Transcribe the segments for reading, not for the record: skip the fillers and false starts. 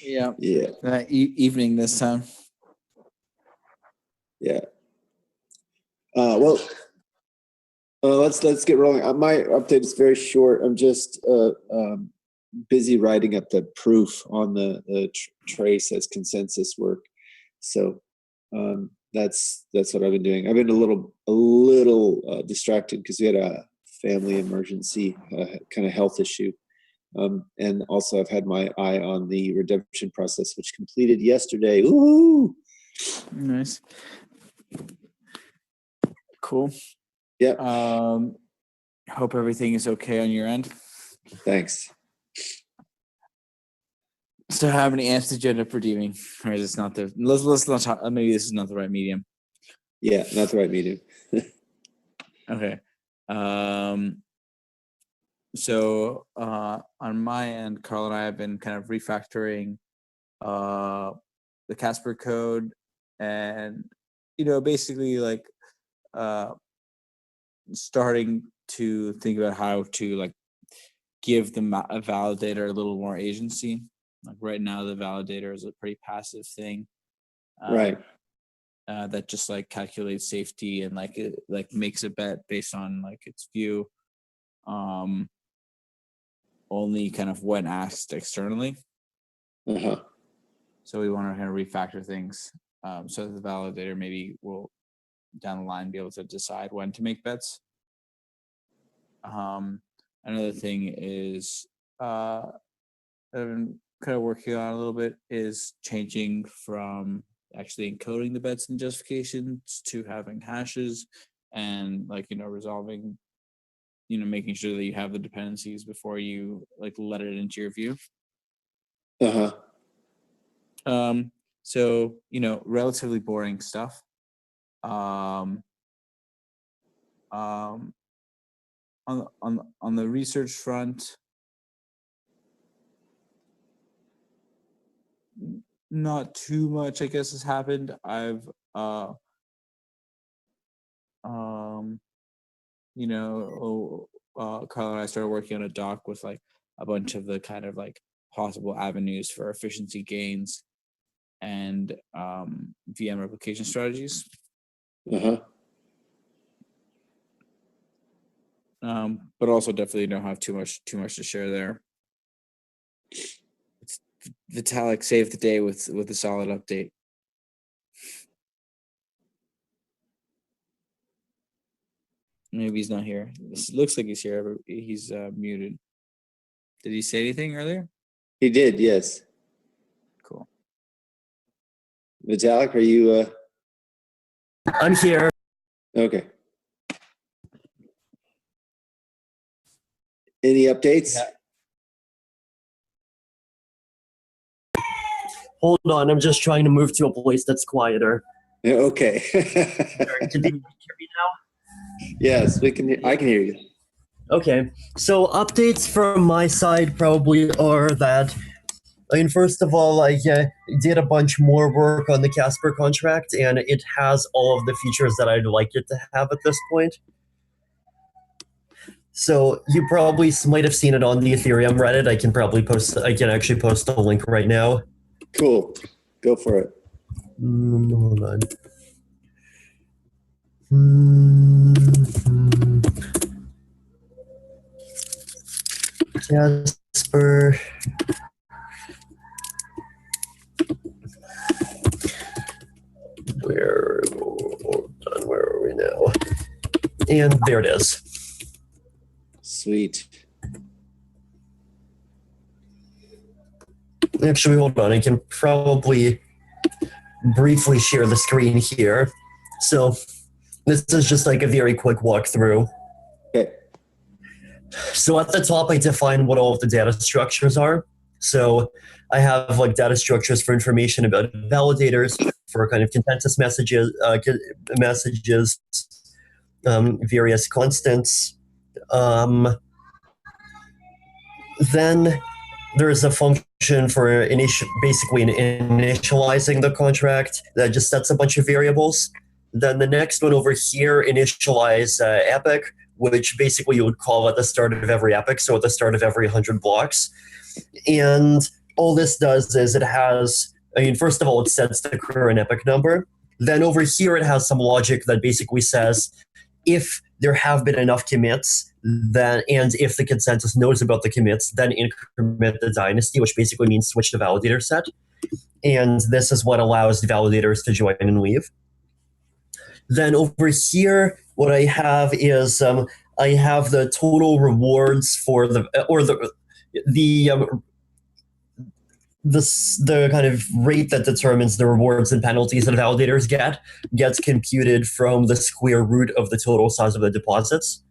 Yeah. Yeah. Evening this time. Yeah. Well, let's get rolling. My update is very short. I'm just busy writing up the proof on the trace as consensus work. So that's what I've been doing. I've been a little distracted because we had a family emergency, kind of health issue. And also I've had my eye on the redemption process, which completed yesterday. Ooh! Nice. Cool. Yeah. Hope everything is okay on your end. Thanks. So how many amps did you end up redeeming? Or is this not the... Let's not talk... Maybe this is not the right medium. Yeah, not the right medium. Okay. So on my end, Carl and I have been kind of refactoring the Casper code and, basically like starting to think about how to like give the validator a little more agency. Like right now, the validator is a pretty passive thing. Right. That just like calculates safety and like it like makes a bet based on like its view. Only kind of when asked externally. Uh-huh. So we want to kind of refactor things so that the validator maybe will down the line be able to decide when to make bets. Another thing is I've been kind of working on a little bit is changing from actually encoding the bets and justifications to having hashes and like, resolving, making sure that you have the dependencies before you like let it into your view. Uh-huh. So, relatively boring stuff. On the research front, not too much, I guess, has happened. I've Carl and I started working on a doc with like a bunch of the kind of like possible avenues for efficiency gains and VM replication strategies. Uh-huh. But also definitely don't have too much to share there. It's Vitalik saved the day with a solid update. Maybe he's not here. This looks like he's here, but he's muted. Did he say anything earlier? He did, yes. Cool. Vitalik, are you... I'm here. Okay. Any updates? Yeah. Hold on, I'm just trying to move to a place that's quieter. Yeah, okay. Can you hear me now? Yes, we can. I can hear you. Okay, so updates from my side probably are that, first of all, I did a bunch more work on the Casper contract, and it has all of the features that I'd like it to have at this point. So you probably might have seen it on the Ethereum Reddit. I can actually post a link right now. Cool. Go for it. Hold on. Casper. Where are we now? And there it is. Sweet. Actually, hold on. I can probably briefly share the screen here. So this is just like a very quick walkthrough. Okay. So at the top, I define what all of the data structures are. So I have like data structures for information about validators, for kind of consensus messages, various constants. Then there's a function for basically initializing the contract that just sets a bunch of variables. Then the next one over here, initialize epoch, which basically you would call at the start of every epoch, so at the start of every 100 blocks. And all this does is it has, I mean, first of all, it sets the current epoch number. Then over here, it has some logic that basically says if there have been enough commits, then and if the consensus knows about the commits, then increment the dynasty, which basically means switch the validator set. And this is what allows the validators to join and leave. Then over here, what I have is I have the total rewards for the kind of rate that determines the rewards and penalties that validators gets computed from the square root of the total size of the deposits.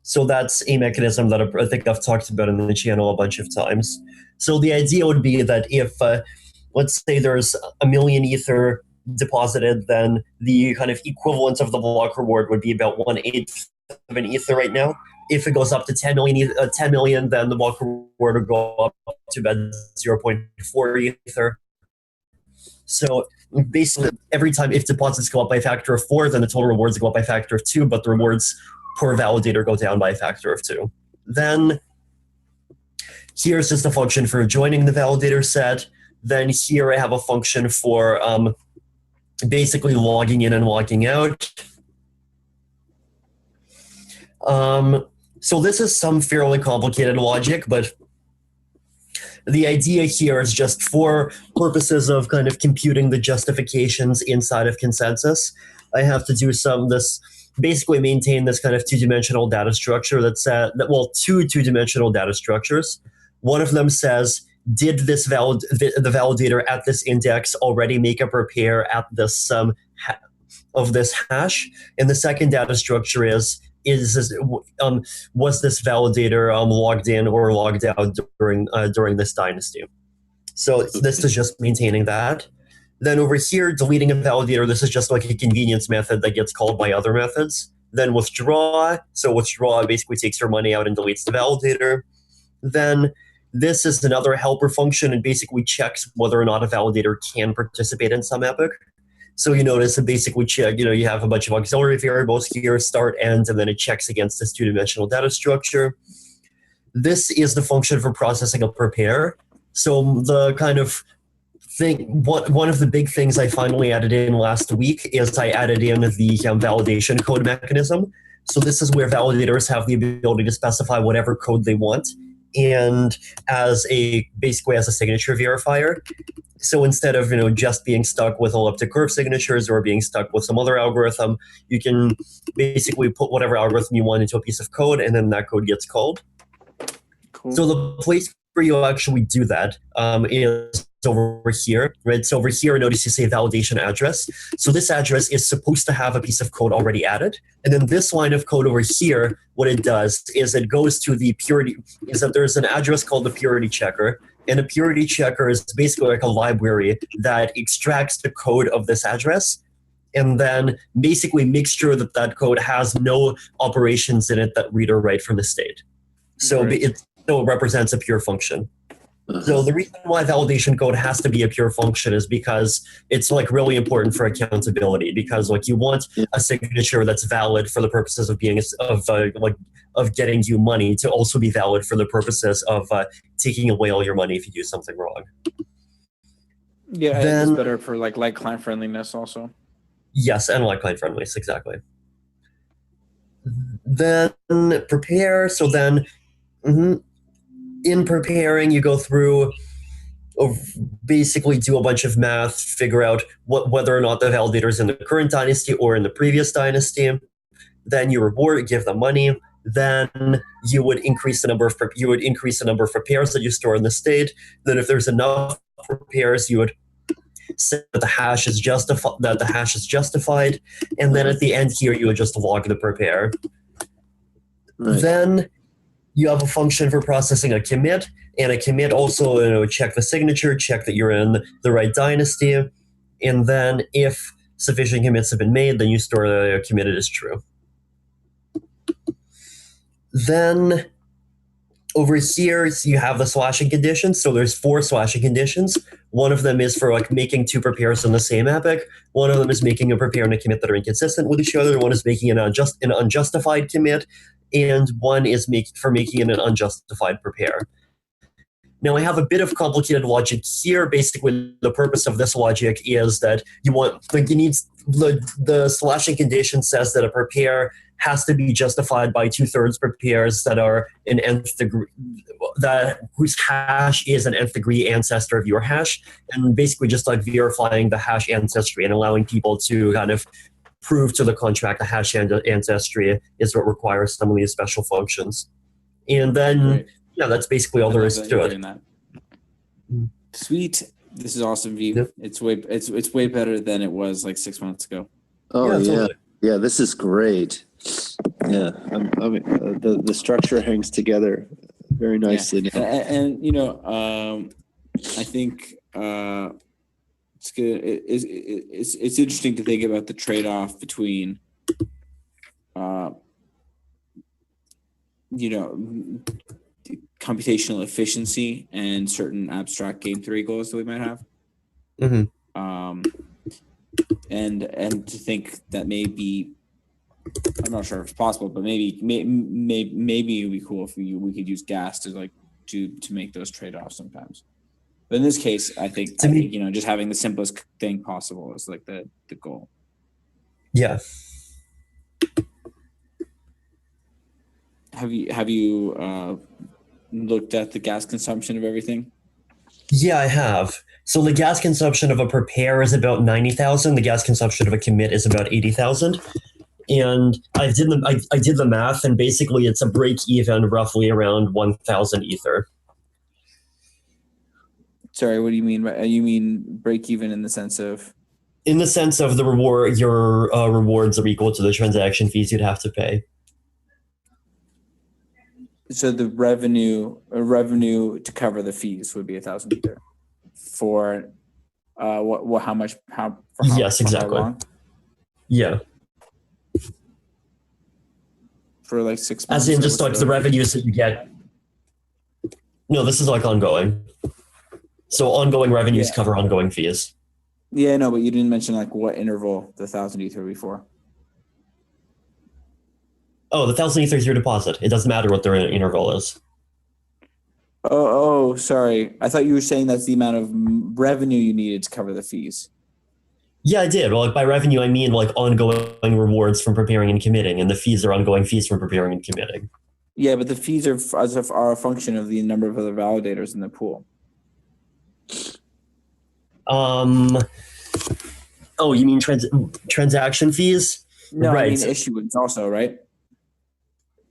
So that's a mechanism that I think I've talked about in the channel a bunch of times. So the idea would be that if, let's say there's 1 million ether deposited, then the kind of equivalent of the block reward would be about 1/8 of an ether right now. If it goes up to 10 million, then the block reward would go up to about 0.4 ether. So basically, every time if deposits go up by a factor of 4, then the total rewards go up by a factor of 2, but the rewards per validator go down by a factor of 2. Then here's just a function for joining the validator set. Then here I have a function for basically logging in and logging out. So this is some fairly complicated logic, but the idea here is just for purposes of kind of computing the justifications inside of consensus, I have to do basically maintain this kind of two-dimensional data structure two two-dimensional data structures. One of them says, did the validator at this index already make a repair at this of this hash? And the second data structure was this validator logged in or logged out during this dynasty? So this is just maintaining that. Then over here, deleting a validator, this is just like a convenience method that gets called by other methods. Then withdraw, so withdraw basically takes your money out and deletes the validator. Then this is another helper function and basically checks whether or not a validator can participate in some epoch. So you notice it basically you have a bunch of auxiliary variables here, start, end, and then it checks against this two-dimensional data structure. This is the function for processing a prepare. So the kind of thing, one of the big things I finally added in last week is I added in the validation code mechanism. So this is where validators have the ability to specify whatever code they want, and basically as a signature verifier. So instead of just being stuck with elliptic curve signatures or being stuck with some other algorithm, you can basically put whatever algorithm you want into a piece of code, and then that code gets called. Cool. So the place where you actually do that is over here, right? So over here, notice you say validation address. So this address is supposed to have a piece of code already added. And then this line of code over here, what it does is it goes to the purity, is that there's an address called the purity checker. And a purity checker is basically like a library that extracts the code of this address and then basically makes sure that that code has no operations in it that read or write from the state. So it still represents a pure function. So the reason why validation code has to be a pure function is because it's like really important for accountability, because like you want a signature that's valid for the purposes of being of getting you money to also be valid for the purposes of taking away all your money if you do something wrong. Yeah, then, it's better for like client friendliness also. Yes, and like client friendliness, exactly. Then prepare. So then in preparing, you go through, basically do a bunch of math, figure out whether or not the validator is in the current dynasty or in the previous dynasty. Then you give them money. Then you would increase the number of repairs that you store in the state. Then if there's enough repairs, you would say that the hash is justified. And then at the end here, you would just log the repair. Right. Then you have a function for processing a commit, and a commit also check the signature, check that you're in the right dynasty, and then if sufficient commits have been made, then you store the committed as true. Then over here, you have the slashing conditions. So there's 4 slashing conditions. One of them is for like making 2 prepares in the same epoch. One of them is making a prepare and a commit that are inconsistent with each other. One is making an unjustified commit, and one is making an unjustified prepare. Now, I have a bit of complicated logic here. Basically, the purpose of this logic is that you need the slashing condition says that a prepare has to be justified by 2/3 prepares that are an nth degree, whose hash is an nth degree ancestor of your hash, and basically just like verifying the hash ancestry and allowing people to kind of prove to the contract the hash ancestry is what requires some of these special functions. And then, Great. yeah, that's basically all there is to it. Sweet. This is awesome, V. Yep. It's way better than it was like 6 months ago. Oh yeah, totally. yeah. This is great. Yeah, the structure hangs together very nicely now. And you know, I think it's good. It's interesting to think about the trade-off between, you know, computational efficiency and certain abstract game theory goals that we might have. Mm-hmm. And to think that maybe, I'm not sure if it's possible, but maybe it would be cool if we could use gas to make those trade-offs sometimes. But in this case, I think you know, just having the simplest thing possible is like the goal. Yeah. Have you looked at the gas consumption of everything? Yeah, I have. So the gas consumption of a prepare is about 90,000. The gas consumption of a commit is about 80,000. And I did the math, and basically it's a break even roughly around 1,000 ether. Sorry, what do you mean? You mean break even in the sense of? In the sense of the reward, your rewards are equal to the transaction fees you'd have to pay. So the revenue to cover the fees would be 1,000 ether for what how much how for how, yes, for exactly. how long? Yeah. For like 6 months. As in just like the revenues that you get. No, this is like ongoing. So ongoing revenues cover ongoing fees. Yeah, no, but you didn't mention like what interval the 1,000 ether before. Oh, the 1,000 ether is your deposit. It doesn't matter what their interval is. Oh, sorry. I thought you were saying that's the amount of revenue you needed to cover the fees. Yeah, I did. Well, like by revenue, I mean like ongoing rewards from preparing and committing, and the fees are ongoing fees from preparing and committing. Yeah, but the fees are a function of the number of other validators in the pool. Oh, you mean transaction fees? No, right. I mean issuance also, right?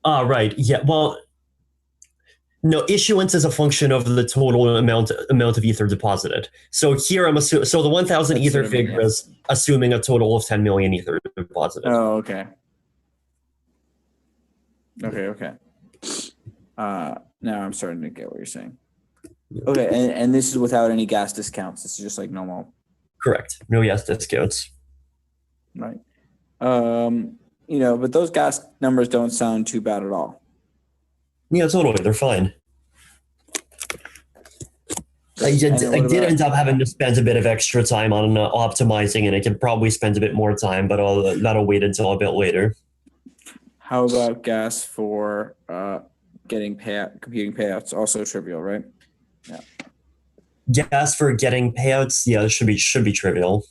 Right. Yeah. Well, no, issuance is a function of the total amount of ether deposited. So here I'm assuming. So the 1,000 ether figure is assuming a total of 10 million ether deposited. Oh, okay. Okay. Now I'm starting to get what you're saying. Okay, and this is without any gas discounts. This is just like normal. Correct. No gas discounts. Right. You know, but those gas numbers don't sound too bad at all. Yeah, totally. They're fine. I did end up having to spend a bit of extra time on optimizing, and I can probably spend a bit more time, but that'll wait until a bit later. How about gas for computing payouts? Also trivial, right? Yeah. Gas for getting payouts, yeah, it should be trivial.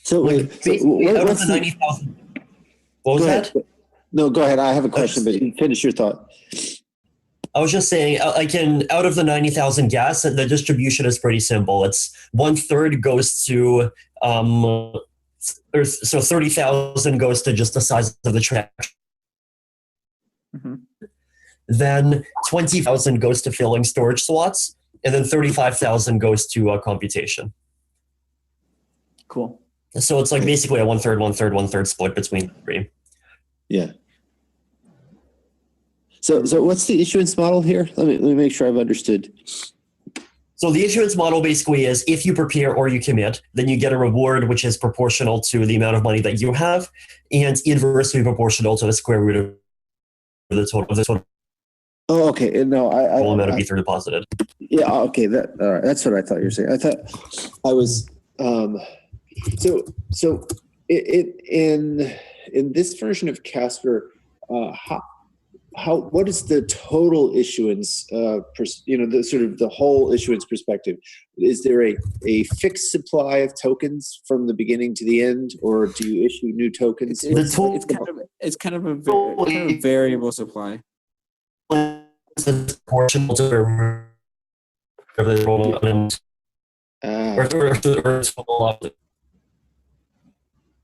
So wait, out of the 90,000. What was that? No, go ahead. I have a question, but finish your thought. I was just saying, out of the 90,000 gas, the distribution is pretty simple. It's 1/3 goes to, so 30,000 goes to just the size of the transaction. Mm-hmm. Then 20,000 goes to filling storage slots, and then 35,000 goes to computation. Cool. So it's like basically a 1/3, 1/3, 1/3 split between the three. Yeah. So what's the issuance model here? Let me make sure I've understood. So the issuance model basically is if you prepare or you commit, then you get a reward which is proportional to the amount of money that you have, and inversely proportional to the square root of the total. Oh, okay. No, total amount of ether deposited. Yeah. Okay. That's what I thought you were saying. I thought I was. So in this version of Casper, what is the total issuance, the sort of the whole issuance perspective? Is there a fixed supply of tokens from the beginning to the end, or do you issue new tokens? It's kind of a variable supply. Proportional to the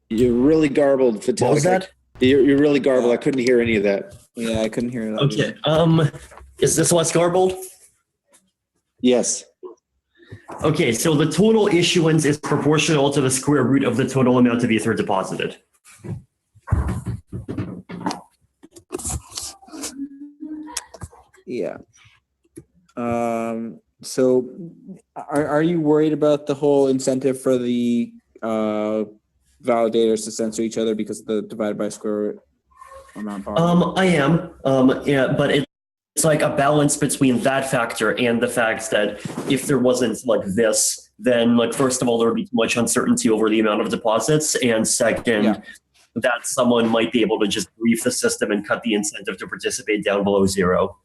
You're really garbled, Fatalik. What was that? You're really garbled. I couldn't hear any of that. Yeah, I couldn't hear that. Okay. Is this less garbled? Yes. Okay, so the total issuance is proportional to the square root of the total amount of ether deposited. Yeah. So are you worried about the whole incentive for the validators to censor each other because of the divided by square root amount policy? I am. Yeah, but it's like a balance between that factor and the fact that if there wasn't like this, then like first of all there would be too much uncertainty over the amount of deposits, and second, that someone might be able to just brief the system and cut the incentive to participate down below zero.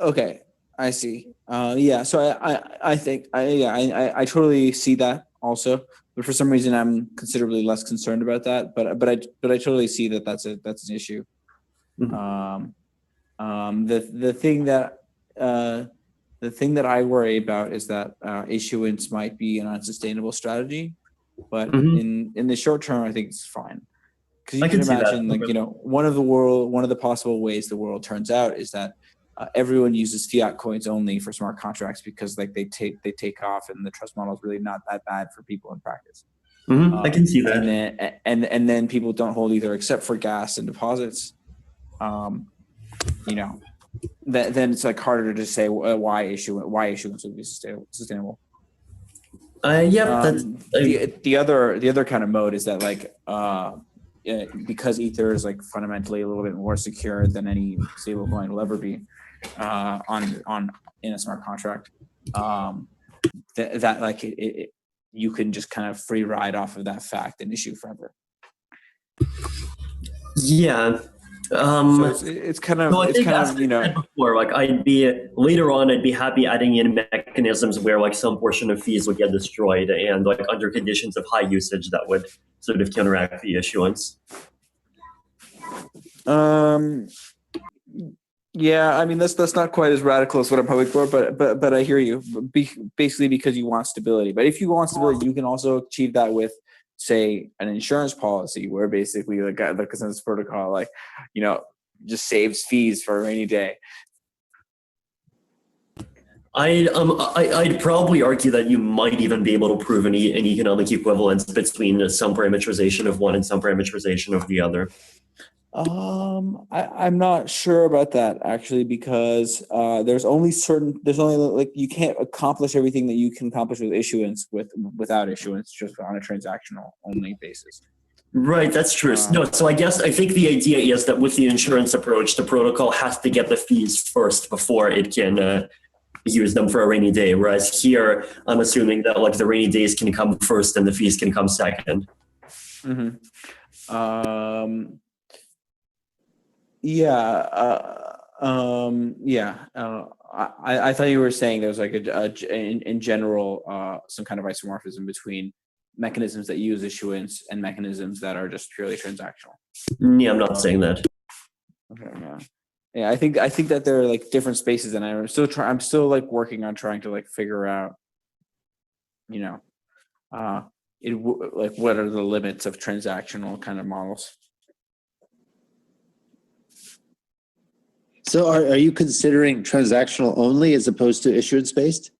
Okay, I see. Yeah, so I think I totally see that also, but for some reason I'm considerably less concerned about that. But I totally see that that's an issue. Mm-hmm. The thing that I worry about is that issuance might be an unsustainable strategy, but in the short term I think it's fine. Because you can imagine, like, one of the possible ways the world turns out is that everyone uses fiat coins only for smart contracts because like they take off and the trust model is really not that bad for people in practice. I can see that. And then people don't hold either except for gas and deposits. Then it's like harder to say why issuance would be sustainable. The other kind of mode is that like because Ether is like fundamentally a little bit more secure than any stablecoin will ever be in a smart contract. That like you can just kind of free ride off of that fact and issue forever. Yeah. So it's kind of before, like I'd be happy adding in mechanisms where like some portion of fees would get destroyed and like under conditions of high usage that would sort of counteract the issuance. Yeah, I mean that's not quite as radical as what I'm hoping for, but I hear you. Basically because you want stability. But if you want stability, you can also achieve that with, say, an insurance policy where basically the consensus protocol, like, just saves fees for a rainy day. I'd probably argue that you might even be able to prove an economic equivalence between some parameterization of one and some parameterization of the other. I'm not sure about that actually, because there's only like you can't accomplish everything that you can accomplish with issuance without issuance, just on a transactional only basis. Right, that's true. So I think the idea is that with the insurance approach, the protocol has to get the fees first before it can use them for a rainy day. Whereas here, I'm assuming that like the rainy days can come first and the fees can come second. Mm-hmm. I thought you were saying there was like in general some kind of isomorphism between mechanisms that use issuance and mechanisms that are just purely transactional. Yeah, I'm not saying that. Okay, yeah. I think that there are like different spaces, and I'm still like working on trying to like figure out, like what are the limits of transactional kind of models. So are you considering transactional only as opposed to issuance based?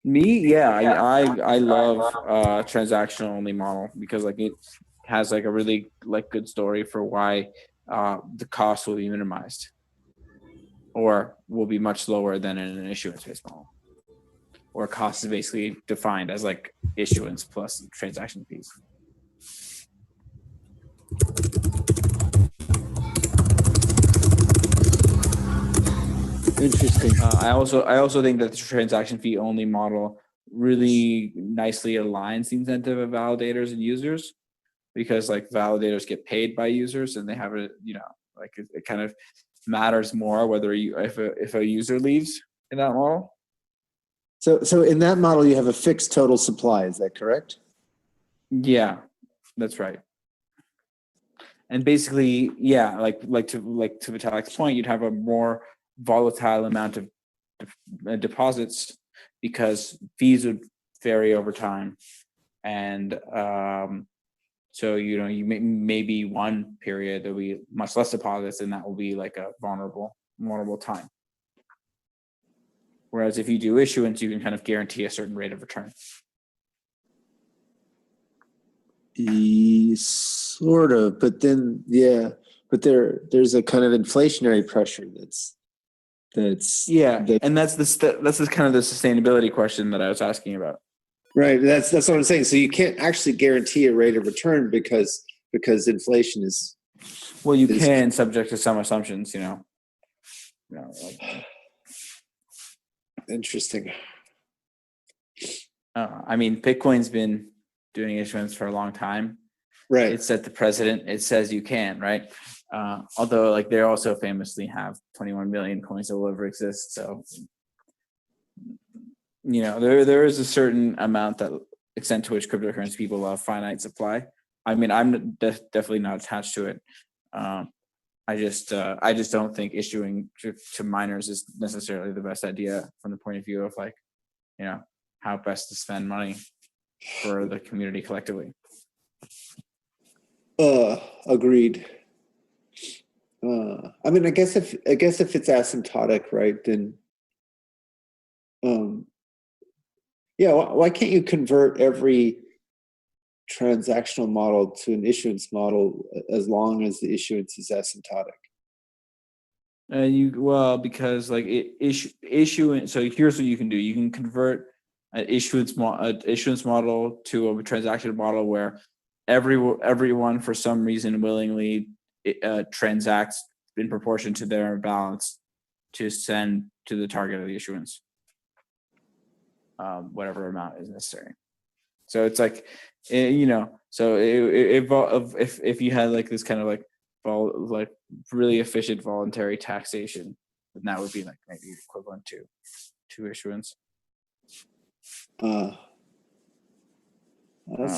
Me, yeah, I love transactional only model because like it has like a really like good story for why the cost will be minimized or will be much lower than in an issuance based model, or cost is basically defined as like issuance plus transaction fees. Interesting. I also think that the transaction fee only model really nicely aligns the incentive of validators and users, because like validators get paid by users and they have a, like it kind of matters more whether if a user leaves in that model. So in that model, you have a fixed total supply. Is that correct? Yeah, that's right. And basically, yeah, like to Vitalik's point, you'd have a more volatile amount of deposits because fees would vary over time, and so you maybe one period there'll be much less deposits, and that will be like a vulnerable time. Whereas if you do issuance, you can kind of guarantee a certain rate of return. Sort of, but then there's a kind of inflationary pressure that's and that's this kind of the sustainability question that I was asking about. Right, that's what I'm saying. So you can't actually guarantee a rate of return because inflation is. Well, you can, subject to some assumptions, Interesting. I mean, Bitcoin's been doing issuance for a long time. Right. It said the president, it says you can, right? Although like they also famously have 21 million coins that will ever exist. So, there is a certain amount, that extent to which cryptocurrency people have finite supply. I mean, I'm definitely not attached to it. I just don't think issuing to miners is necessarily the best idea from the point of view of like, how best to spend money for the community collectively. Agreed. I mean, I guess if it's asymptotic, right, then, why can't you convert every transactional model to an issuance model as long as the issuance is asymptotic? Because like issuance. So here's what you can do: you can convert an issuance model to a transaction model where everyone for some reason willingly transacts in proportion to their balance to send to the target of the issuance, whatever amount is necessary. So it's like, so if you had like this kind of like really efficient voluntary taxation, then that would be like maybe equivalent to issuance. That's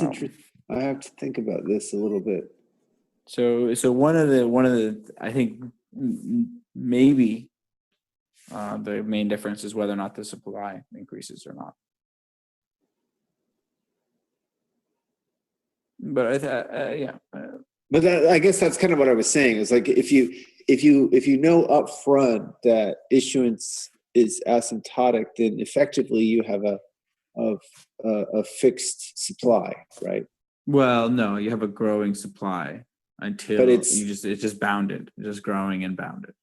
interesting. I have to think about this a little bit. So one of the I think maybe the main difference is whether or not the supply increases or not. But But I guess that's kind of what I was saying. Is like if you know up front that issuance is asymptotic, then effectively you have a fixed supply, right? Well, no, you have a growing supply until it's just bounded, just growing and bounded.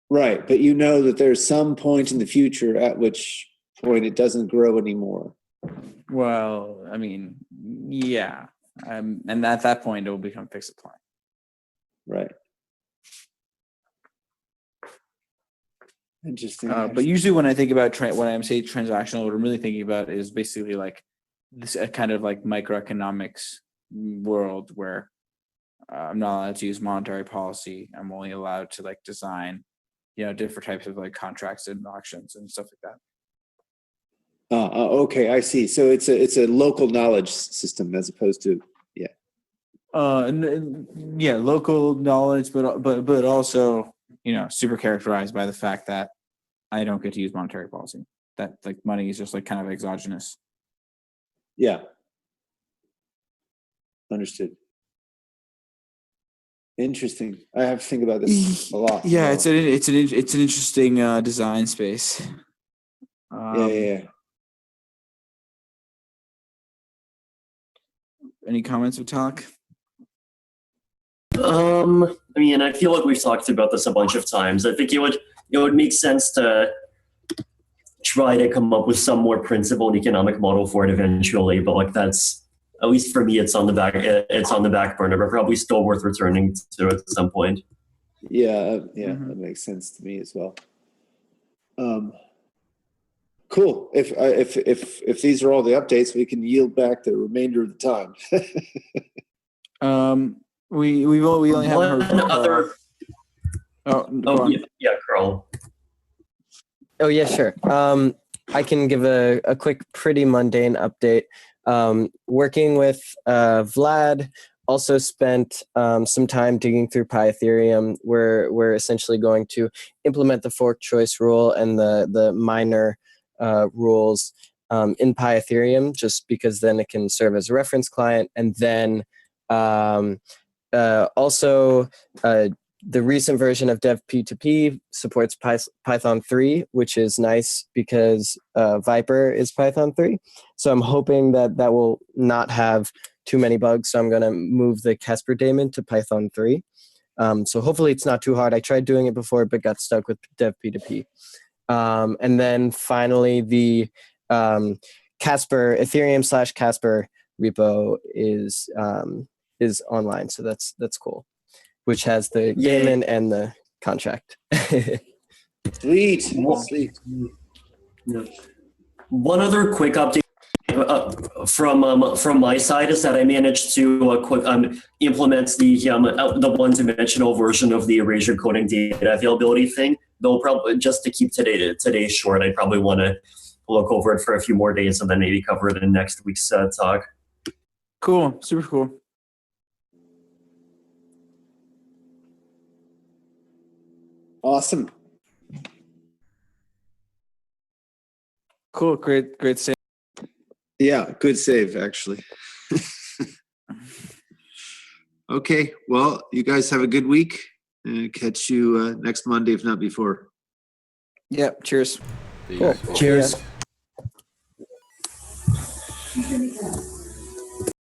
Right, but you know that there's some point in the future at which point it doesn't grow anymore. Well, I mean, yeah, and at that point it will become fixed supply. Right. Interesting. But usually when I think about when I'm saying transactional, what I'm really thinking about is basically like this kind of like microeconomics world where I'm not allowed to use monetary policy. I'm only allowed to like design, different types of like contracts and auctions and stuff like that. Okay, I see. So it's a local knowledge system as opposed to local knowledge, but also super characterized by the fact that I don't get to use monetary policy. That like money is just like kind of exogenous. Yeah. Understood. Interesting. I have to think about this a lot. Yeah, it's an interesting design space. Yeah. Any comments, Vitalik? I mean, I feel like we've talked about this a bunch of times. I think it would make sense to try to come up with some more principled economic model for it eventually, but like that's, at least for me, it's on the back burner, but probably still worth returning to at some point. Yeah, That makes sense to me as well. Cool. If these are all the updates, we can yield back the remainder of the time. We only haven't heard One from other. go on. Yeah, Carl. Oh yeah, sure. I can give a quick, pretty mundane update. Working with Vlad, also spent some time digging through Pytherium. We're essentially going to implement the fork choice rule and the minor rules in Pytherium, just because then it can serve as a reference client. And then also the recent version of Dev P2P supports Python 3, which is nice because Viper is Python 3. So I'm hoping that will not have too many bugs. So I'm going to move the Casper daemon to Python 3. So hopefully it's not too hard. I tried doing it before, but got stuck with Dev P2P. And then finally, the Casper Ethereum/Casper repo is online. So that's cool. Which has the daemon and the contract. Sweet. Yeah. One other quick update from my side is that I managed to implement the one-dimensional version of the erasure coding data availability thing. Though probably just to keep today short, I probably want to look over it for a few more days and then maybe cover it in next week's talk. Cool. Super cool. Awesome. Cool. Great save. Yeah, good save, actually. Okay, well, you guys have a good week. Catch you next Monday, if not before. Yep. Cheers. Cool. Cheers. Yeah.